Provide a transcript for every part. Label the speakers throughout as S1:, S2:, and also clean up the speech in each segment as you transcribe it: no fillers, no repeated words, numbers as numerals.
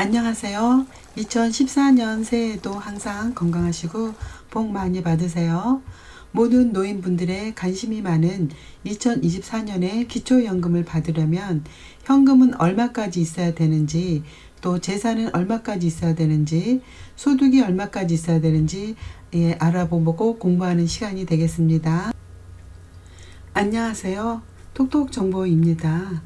S1: 안녕하세요. 2014년 새해에도 항상 건강하시고 복 많이 받으세요. 모든 노인분들의 관심이 많은 2024년에 기초연금을 받으려면 현금은 얼마까지 있어야 되는지, 또 재산은 얼마까지 있어야 되는지, 소득이 얼마까지 있어야 되는지 알아보고 공부하는 시간이 되겠습니다. 안녕하세요. 톡톡정보입니다.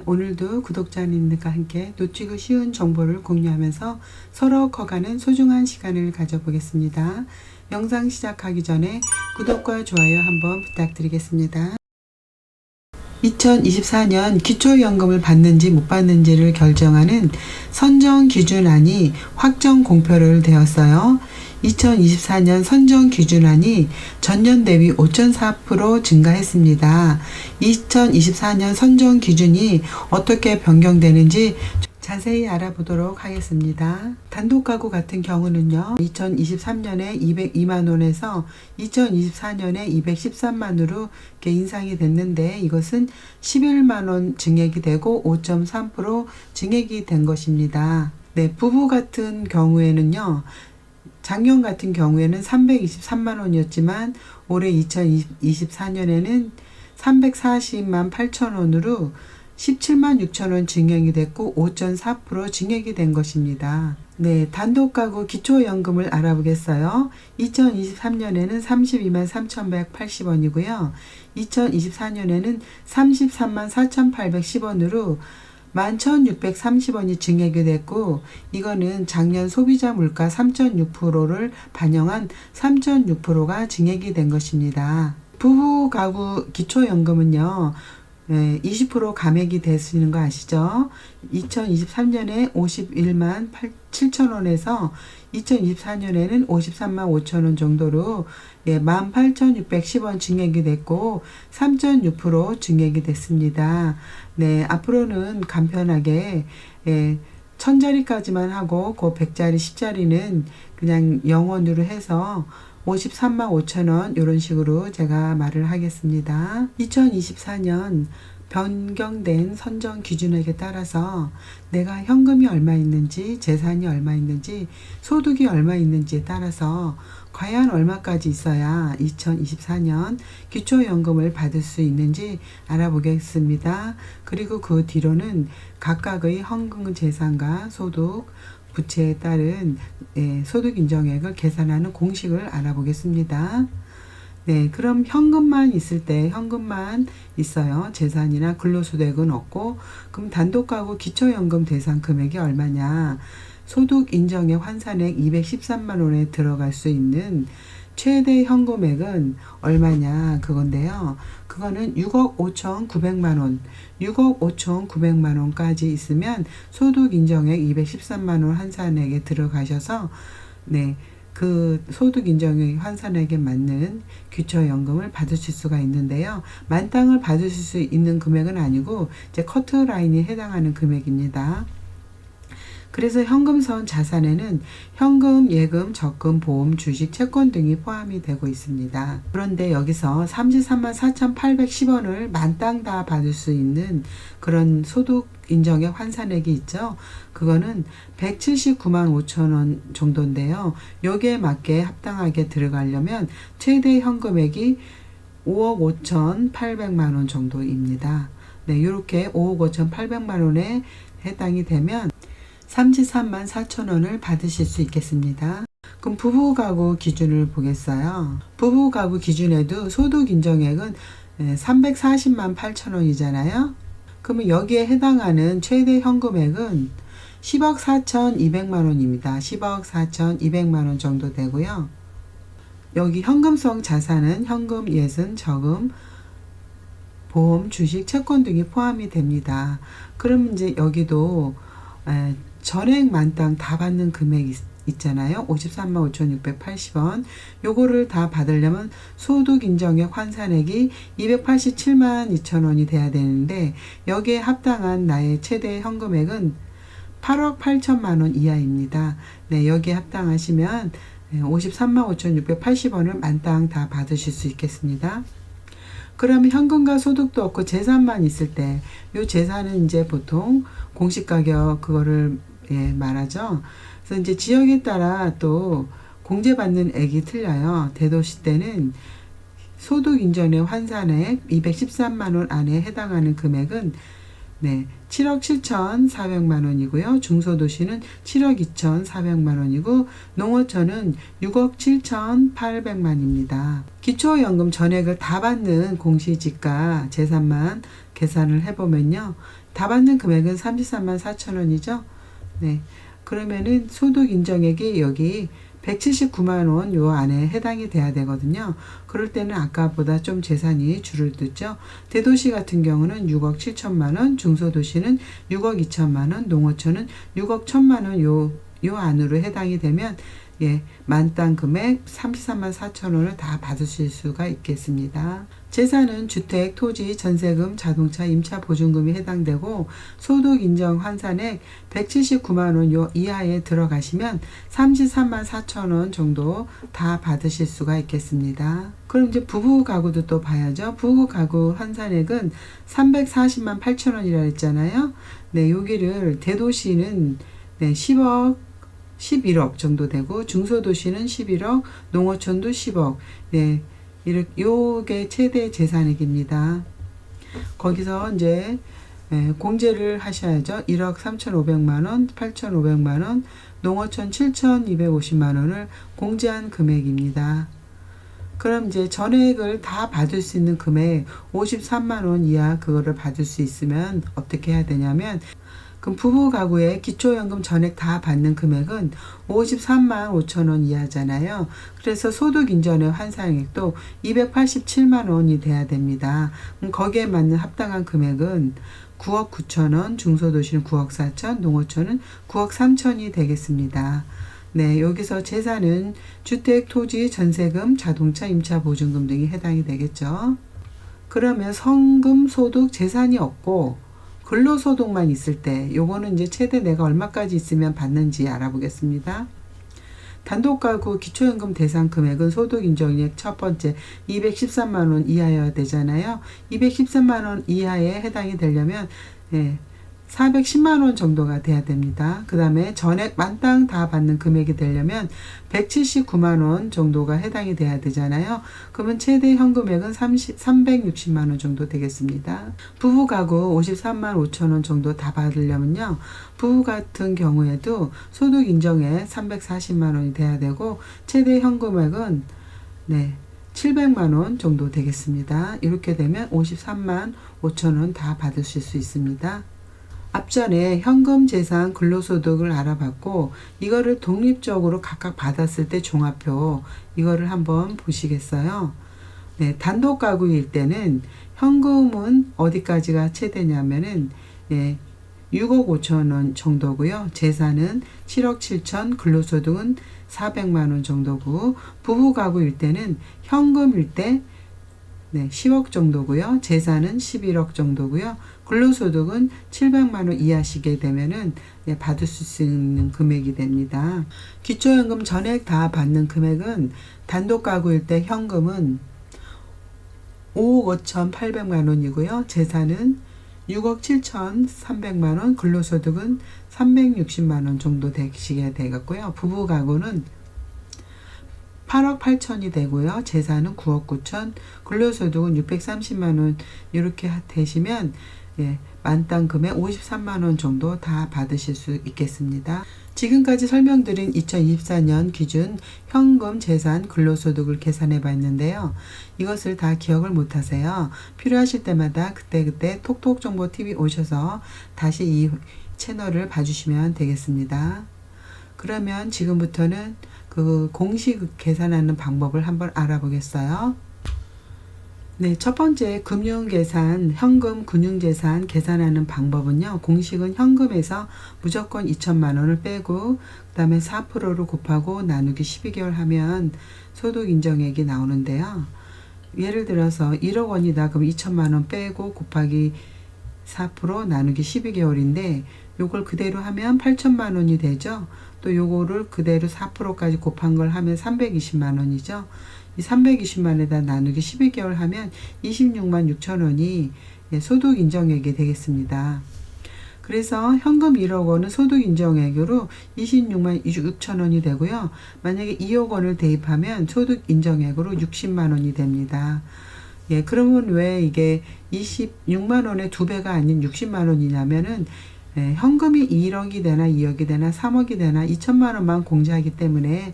S1: 오늘도 구독자님들과 함께 놓치기 쉬운 정보를 공유하면서 서로 커가는 소중한 시간을 가져보겠습니다. 영상 시작하기 전에 구독과 좋아요 한번 부탁드리겠습니다. 2024년 기초연금을 받는지 못 받는지를 결정하는 선정기준안이 확정 공표를 되었어요. 2024년 선정기준안이 전년 대비 5.4% 증가했습니다. 2024년 선정기준이 어떻게 변경되는지 자세히 알아보도록 하겠습니다. 단독가구 같은 경우는요, 2023년에 202만원에서 2024년에 213만원으로 인상이 됐는데, 이것은 11만원 증액이 되고 5.3% 증액이 된 것입니다. 네, 부부 같은 경우에는요, 작년 같은 경우에는 323만원이었지만 올해 2024년에는 340만 8천원으로 17만 6천원 증액이 됐고 5.4% 증액이 된 것입니다. 네, 단독가구 기초연금을 알아보겠어요. 2023년에는 32만 3,180원이고요. 2024년에는 33만 4,810원으로 11,630원이 증액이 됐고, 이거는 작년 소비자 물가 3.6%를 반영한 3.6%가 증액이 된 것입니다. 부부 가구 기초연금은요, 20% 감액이 되시는 거 아시죠? 2023년에 51만 7천원에서 2024년에는 53만 5천원 정도로 18,610원 증액이 됐고 3.6% 증액이 됐습니다. 네, 앞으로는 간편하게 1000자리까지만 하고 그 100자리, 10자리는 그냥 영원으로 해서 53만 5천원 이런 식으로 제가 말을 하겠습니다. 2024년 변경된 선정 기준액에 따라서 내가 현금이 얼마 있는지, 재산이 얼마 있는지, 소득이 얼마 있는지에 따라서 과연 얼마까지 있어야 2024년 기초연금을 받을 수 있는지 알아보겠습니다. 그리고 그 뒤로는 각각의 현금 재산과 소득, 부채에 따른 소득 인정액을 계산하는 공식을 알아보겠습니다. 네, 그럼 현금만 있을 때 현금만 있어요. 재산이나 근로소득은 없고, 그럼 단독가구 기초연금 대상 금액이 얼마냐? 소득 인정액 환산액 213만 원에 들어갈 수 있는 최대 현금액은 얼마냐 그건데요. 그거는 6억 5,900만 원, 6억 5,900만 원까지 있으면 소득 인정액 213만 원 환산액에 들어가셔서 그 소득 인정액 환산액에 맞는 기초연금을 받으실 수가 있는데요. 만땅을 받으실 수 있는 금액은 아니고 이제 커트라인에 해당하는 금액입니다. 그래서 현금선 자산에는 현금, 예금, 적금, 보험, 주식, 채권 등이 포함이 되고 있습니다. 그런데 여기서 33만 4,810원을 만땅 다 받을 수 있는 그런 소득 인정액 환산액이 있죠. 그거는 179만 5천원 정도인데요. 여기에 맞게 합당하게 들어가려면 최대 현금액이 5억 5,800만 원 정도입니다. 네, 이렇게 5억 5,800만 원에 해당이 되면 33만 4천원을 받으실 수 있겠습니다. 그럼 부부가구 기준을 보겠어요. 부부가구 기준에도 소득 인정액은 340만 8천원이잖아요. 그러면 여기에 해당하는 최대 현금액은 10억 4,200만 원입니다. 10억 4,200만 원 정도 되고요. 여기 현금성 자산은 현금, 예금, 저금, 보험, 주식, 채권 등이 포함이 됩니다. 그럼 이제 여기도 전액 만땅 다 받는 금액이 있잖아요. 53만 5,680원. 요거를 다 받으려면 소득 인정액 환산액이 287만 2천원이 돼야 되는데, 여기에 합당한 나의 최대 현금액은 8억 8천만 원 이하입니다. 네, 여기에 합당하시면 53만 5,680원을 만땅 다 받으실 수 있겠습니다. 그러면 현금과 소득도 없고 재산만 있을 때, 요 재산은 이제 보통 공시가격 그거를 말하죠. 그래서 이제 지역에 따라 또 공제받는 액이 틀려요. 대도시 때는 소득 인정의 환산액 213만 원 안에 해당하는 금액은 7억 7,400만 원이고요. 중소도시는 7억 2,400만 원이고 농어촌은 6억 7,800만입니다. 기초연금 전액을 다 받는 공시지가 재산만 계산을 해보면요. 다 받는 금액은 33만 4천 원이죠. 그러면은 소득 인정액이 여기 179만 원 요 안에 해당이 돼야 되거든요. 그럴 때는 아까보다 좀 재산이 줄어들죠. 대도시 같은 경우는 6억 7천만 원, 중소도시는 6억 2천만 원, 농어촌은 6억 1천만 원 요 안으로 해당이 되면 만땅 금액 33만 4천 원을 다 받으실 수가 있겠습니다. 재산은 주택, 토지, 전세금, 자동차, 임차 보증금이 해당되고 소득 인정 환산액 179만 원 요 이하에 들어가시면 33만 4천 원 정도 다 받으실 수가 있겠습니다. 그럼 이제 부부 가구도 또 봐야죠. 부부 가구 환산액은 340만 8천 원이라 했잖아요. 여기를 대도시는 10억 11억 정도 되고 중소도시는 11억, 농어촌도 10억. 요게 최대 재산액입니다. 거기서 이제 공제를 하셔야죠. 1억 3,500만 원, 8,500만 원, 농어촌 7,250만 원을 공제한 금액입니다. 그럼 이제 전액을 다 받을 수 있는 금액 53만 원 이하 그거를 받을 수 있으면 어떻게 해야 되냐면 그럼 부부 가구의 기초연금 전액 다 받는 금액은 53만 5천 원 이하잖아요. 그래서 소득 인정의 환산액도 287만 원이 돼야 됩니다. 그럼 거기에 맞는 합당한 금액은 9억 9천 원, 중소도시는 9억 4천, 농어촌은 9억 3천이 되겠습니다. 여기서 재산은 주택, 토지, 전세금, 자동차, 임차 보증금 등이 해당이 되겠죠. 그러면 성금, 소득, 재산이 없고 근로소득만 있을 때 요거는 이제 최대 내가 얼마까지 있으면 받는지 알아보겠습니다. 단독가구 기초연금 대상 금액은 소득 인정액 첫 번째 213만 원 이하여야 되잖아요. 213만 원 이하에 해당이 되려면 410만 원 정도가 돼야 됩니다. 그 다음에 전액 만땅 다 받는 금액이 되려면 179만 원 정도가 해당이 돼야 되잖아요. 그러면 최대 현금액은 360만 원 정도 되겠습니다. 부부 가구 53만 5천 원 정도 다 받으려면요. 부부 같은 경우에도 소득 인정액 340만 원이 돼야 되고 최대 현금액은 700만 원 정도 되겠습니다. 이렇게 되면 53만 5천 원 다 받으실 수 있습니다. 앞전에 현금, 재산, 근로소득을 알아봤고 이거를 독립적으로 각각 받았을 때 종합표 이거를 한번 보시겠어요? 단독 가구일 때는 현금은 어디까지가 최대냐면은 6억 5천 원 정도고요. 재산은 7억 7천, 근로소득은 400만 원 정도고 부부 가구일 때는 현금일 때 10억 정도고요. 재산은 11억 정도고요. 근로소득은 700만 원 이하시게 되면은 받을 수 있는 금액이 됩니다. 기초연금 전액 다 받는 금액은 단독 가구일 때 현금은 5억 5,800만 원이고요. 재산은 6억 7,300만 원, 근로소득은 360만 원 정도 되시게 되겠고요. 부부 가구는 8억 8천이 되고요. 재산은 9억 9천, 근로소득은 630만 원 이렇게 되시면 만땅 금액 53만 원 정도 다 받으실 수 있겠습니다. 지금까지 설명드린 2024년 기준 현금, 재산, 근로소득을 계산해 봤는데요. 이것을 다 기억을 못하세요. 필요하실 때마다 그때그때 톡톡정보TV 오셔서 다시 이 채널을 봐주시면 되겠습니다. 그러면 지금부터는 그 공식 계산하는 방법을 한번 알아보겠어요. 첫 번째 금융계산, 현금, 금융재산 계산하는 방법은요. 공식은 현금에서 무조건 2천만 원을 빼고 그 다음에 4%로 곱하고 나누기 12개월 하면 소득 인정액이 나오는데요. 예를 들어서 1억 원이다. 그럼 2천만 원 빼고 곱하기 4% 나누기 12개월인데 요걸 그대로 하면 8천만 원이 되죠. 또 요거를 그대로 4%까지 곱한 걸 하면 320만 원이죠. 이 320만에다 나누기 12개월 하면 26만 6천 원이 소득 인정액이 되겠습니다. 그래서 현금 1억 원은 소득 인정액으로 26만 6천 원이 되고요. 만약에 2억 원을 대입하면 소득 인정액으로 60만 원이 됩니다. 예, 그러면 왜 이게 26만 원의 2배가 아닌 60만 원이냐면은 현금이 1억이 되나 2억이 되나 3억이 되나 2천만 원만 공제하기 때문에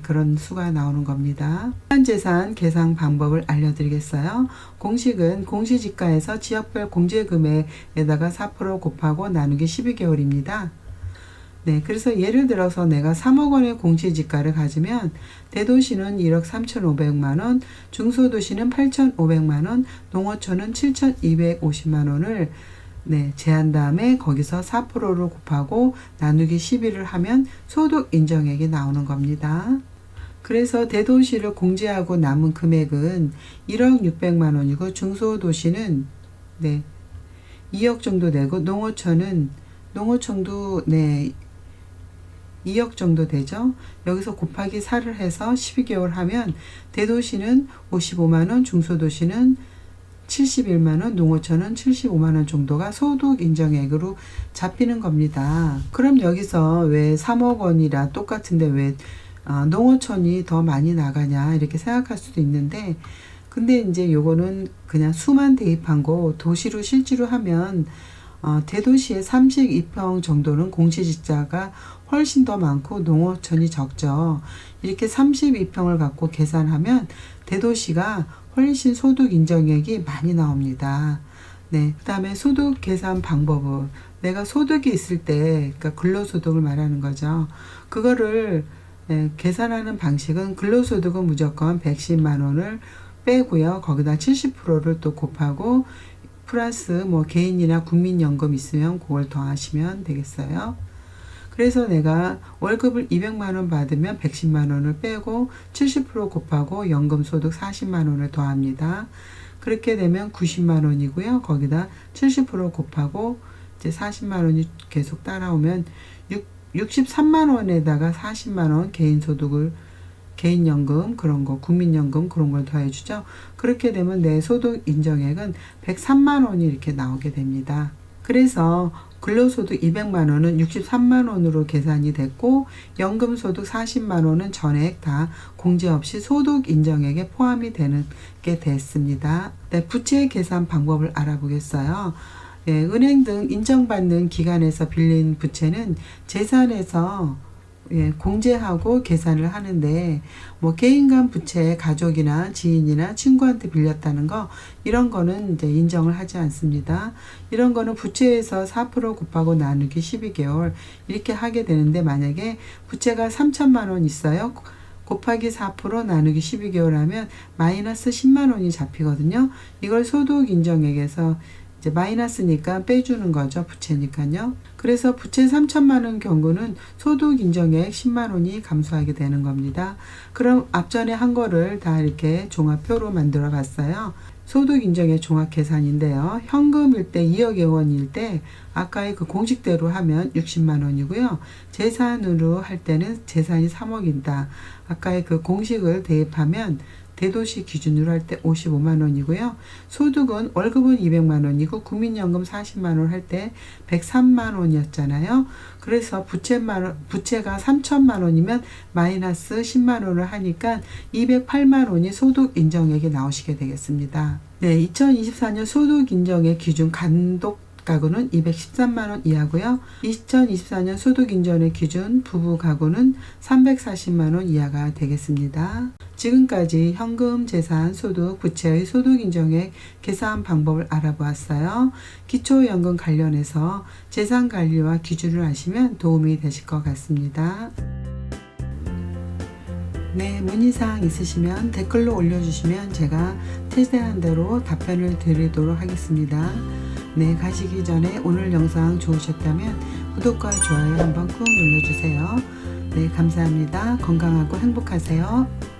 S1: 그런 수가 나오는 겁니다. 재산 계산 방법을 알려드리겠어요. 공식은 공시지가에서 지역별 공제금액에다가 4% 곱하고 나누기 12개월입니다. 네, 그래서 예를 들어서 내가 3억 원의 공시지가를 가지면 대도시는 1억 3,500만 원, 중소도시는 8,500만 원, 농어촌은 7,250만 원을 제한 다음에 거기서 4%를 곱하고 나누기 12를 하면 소득 인정액이 나오는 겁니다. 그래서 대도시를 공제하고 남은 금액은 1억 600만 원이고 중소도시는 2억 정도 되고 농어촌도 2억 정도 되죠. 여기서 곱하기 4를 해서 12개월 하면 대도시는 55만 원, 중소도시는 71만 원, 농어촌은 75만 원 정도가 소득 인정액으로 잡히는 겁니다. 그럼 여기서 왜 3억 원이라 똑같은데 왜 농어촌이 더 많이 나가냐 이렇게 생각할 수도 있는데, 근데 이제 요거는 그냥 수만 대입한 거 도시로 실제로 하면 대도시의 32평 정도는 공시지가가 훨씬 더 많고 농어촌이 적죠. 이렇게 32평을 갖고 계산하면 대도시가 훨씬 소득 인정액이 많이 나옵니다. 네, 그 다음에 소득 계산 방법은 내가 소득이 있을 때, 그러니까 근로소득을 말하는 거죠. 그거를 계산하는 방식은 근로소득은 무조건 110만 원을 빼고요. 거기다 70%를 또 곱하고 플러스 뭐 개인이나 국민연금 있으면 그걸 더하시면 되겠어요. 그래서 내가 월급을 200만 원 받으면 110만 원을 빼고 70% 곱하고 연금소득 40만 원을 더합니다. 그렇게 되면 90만 원이고요. 거기다 70% 곱하고 이제 40만 원이 계속 따라오면 63만 원에다가 40만 원 개인소득을 개인연금 그런 거, 국민연금 그런 걸 더해주죠. 그렇게 되면 내 소득 인정액은 103만 원이 이렇게 나오게 됩니다. 그래서 근로소득 200만 원은 63만 원으로 계산이 됐고 연금소득 40만 원은 전액 다 공제 없이 소득 인정액에 포함이 되는 게 됐습니다. 네, 부채 계산 방법을 알아보겠어요. 은행 등 인정받는 기관에서 빌린 부채는 재산에서 공제하고 계산을 하는데, 뭐 개인 간 부채 가족이나 지인이나 친구한테 빌렸다는 거 이런 거는 이제 인정을 하지 않습니다. 이런 거는 부채에서 4% 곱하고 나누기 12개월 이렇게 하게 되는데, 만약에 부채가 3천만 원 있어요. 곱하기 4% 나누기 12개월 하면 마이너스 10만 원이 잡히거든요. 이걸 소득 인정액에서 이제 마이너스니까 빼주는 거죠. 부채니까요. 그래서 부채 3천만 원 경우는 소득 인정액 10만 원이 감소하게 되는 겁니다. 그럼 앞전에 한 거를 다 이렇게 종합표로 만들어 봤어요. 소득 인정액 종합 계산인데요. 현금일 때 2억 원일 때 아까의 그 공식대로 하면 60만 원이고요. 재산으로 할 때는 재산이 3억이다. 아까의 그 공식을 대입하면 대도시 기준으로 할 때 55만 원이고요. 소득은 월급은 200만 원이고 국민연금 40만 원 할 때 103만 원이었잖아요. 그래서 부채가 3천만 원이면 마이너스 10만 원을 하니까 208만 원이 소득 인정액이 나오시게 되겠습니다. 네, 2024년 소득 인정액 기준 간독 가구는 213만 원 이하고요. 2024년 소득 인정액 기준 부부 가구는 340만 원 이하가 되겠습니다. 지금까지 현금, 재산, 소득, 부채의 소득 인정액 계산 방법을 알아보았어요. 기초연금 관련해서 재산 관리와 기준을 아시면 도움이 되실 것 같습니다. 네, 문의사항 있으시면 댓글로 올려주시면 제가 최대한 대로 답변을 드리도록 하겠습니다. 네, 가시기 전에 오늘 영상 좋으셨다면 구독과 좋아요 한번 꾹 눌러주세요. 네, 감사합니다. 건강하고 행복하세요.